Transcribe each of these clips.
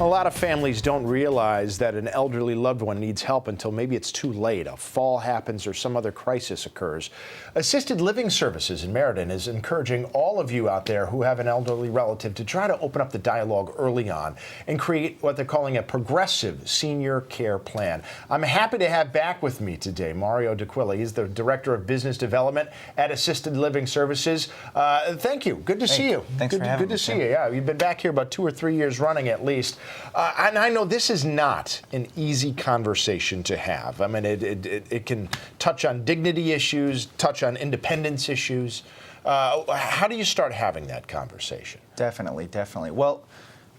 A lot of families don't realize that an elderly loved one needs help until maybe it's too late. A fall happens or some other crisis occurs. Assisted Living Services in MERIDEN is encouraging all of you out there who have an elderly relative to try to open up the dialogue early on and create what they're calling a progressive senior care plan. I'm happy to have back with me today Mario d'Aquila. He's the Director of Business Development at Assisted Living Services. Thank you. Good to see you. Thanks for having me. Good to see you. Yeah, you've been back here about 2 or 3 years running at least. And I know this is not an easy conversation to have. I mean, it can touch on dignity issues, touch on independence issues. How do you start having that conversation? Definitely, definitely. Well,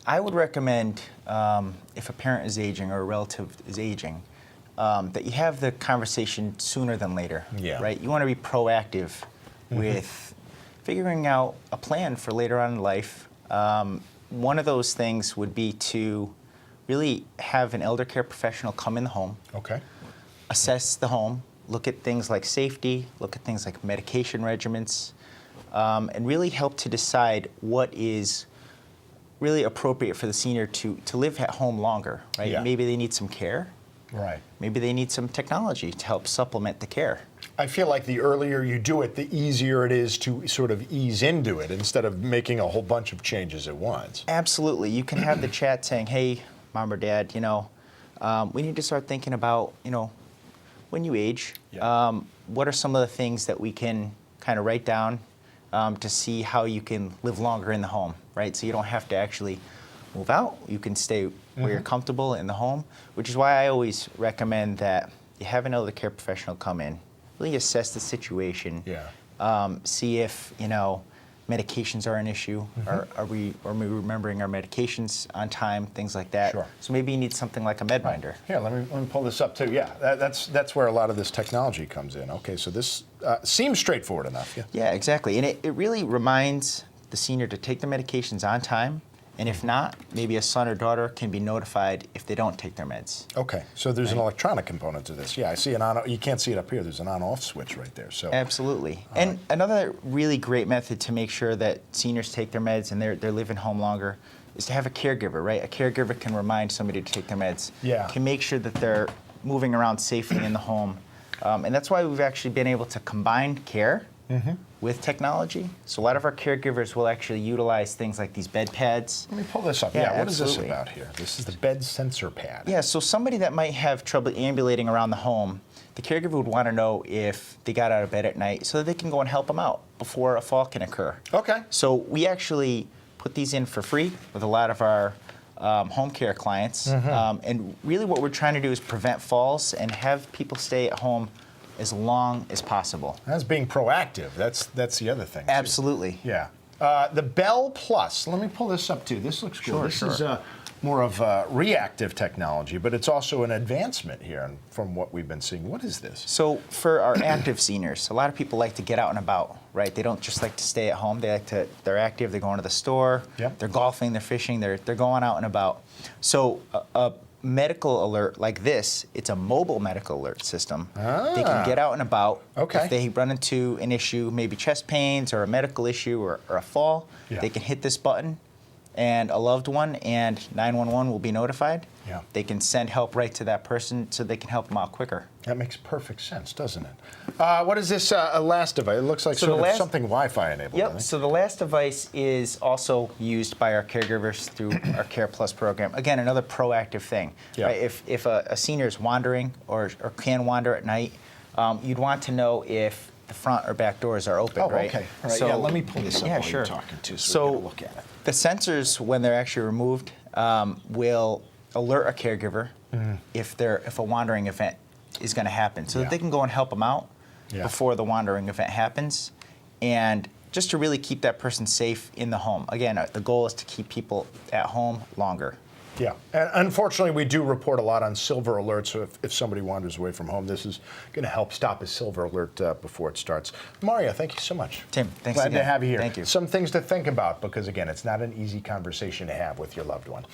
I would recommend if a parent is aging or a relative is aging, that you have the conversation sooner than later, right? You want to be proactive with figuring out a plan for later on in life. One of those things would be to really have an elder care professional come in the home, assess the home, look at things like safety, look at things like medication regimens, and really help to decide what is really appropriate for the senior to live at home longer, right? Yeah. Maybe they need some care. Right. Maybe they need some technology to help supplement the care. I feel like the earlier you do it, the easier it is to sort of ease into it instead of making a whole bunch of changes at once. Absolutely. You can have the chat saying, hey, mom or dad, we need to start thinking about, when you age, what are some of the things that we can kind of write down to see how you can live longer in the home, right? So you don't have to actually move out. You can stay where you're comfortable in the home, which is why I always recommend that you have an elder care professional come in, really assess the situation, see if, medications are an issue. Are we remembering our medications on time, things like that. Sure. So maybe you need something like a med binder. Here, let me pull this up too. Yeah, that's where a lot of this technology comes in. Okay, so this seems straightforward enough. Yeah, exactly. And it really reminds the senior to take their medications on time. And if not, maybe a son or daughter can be notified if they don't take their meds. Okay, so there's an electronic component to this. Yeah, I see an on. You can't see it up here. There's an on-off switch right there. So absolutely. And another really great method to make sure that seniors take their meds and they're living home longer is to have a caregiver, right? A caregiver can remind somebody to take their meds. Yeah. Can make sure that they're moving around safely in the home. And that's why we've actually been able to combine care with technology. So a lot of our caregivers will actually utilize things like these bed pads. Let me pull this up. Yeah, what is this absolutely. about here? This is the bed sensor pad. Yeah, so somebody that might have trouble ambulating around the home, the caregiver would want to know if they got out of bed at night so that they can go and help them out before a fall can occur. Okay. So we actually put these in for free with a lot of our home care clients. And really what we're trying to do is prevent falls and have people stay at home as long as possible. That's being proactive. That's the other thing. Absolutely. Yeah. The Bell Plus. Let me pull this up too. This looks cool. This is more of reactive technology, but it's also an advancement here from what we've been seeing. What is this? So for our active seniors, a lot of people like to get out and about, right? They don't just like to stay at home. They're active. They're going to the store. They're golfing. They're fishing. They're going out and about. So a medical alert like this, it's a mobile medical alert system. They can get out and about. If they run into an issue, maybe chest pains or a medical issue or a fall, they can hit this button and a loved one and 911 will be notified. They can send help right to that person so they can help them out quicker. That makes perfect sense, doesn't it? What is this last device? It looks like something Wi-Fi enabled. Yep, so the last device is also used by our caregivers through our Care Plus program. Again, another proactive thing. Right? If a senior is wandering or can wander at night, you'd want to know if the front or back doors are open, right? Okay. All right. So let me pull this up while you're talking too, so we can look at it. The sensors, when they're actually removed, will alert a caregiver if a wandering event is going to happen, so that they can go and help them out before the wandering event happens, and just to really keep that person safe in the home. Again, the goal is to keep people at home longer. Yeah, and unfortunately, we do report a lot on silver alerts. So if somebody wanders away from home, this is going to help stop a silver alert before it starts. Mario, thank you so much. Tim, thanks again. Glad to have you here. Thank you. Some things to think about because, again, it's not an easy conversation to have with your loved one.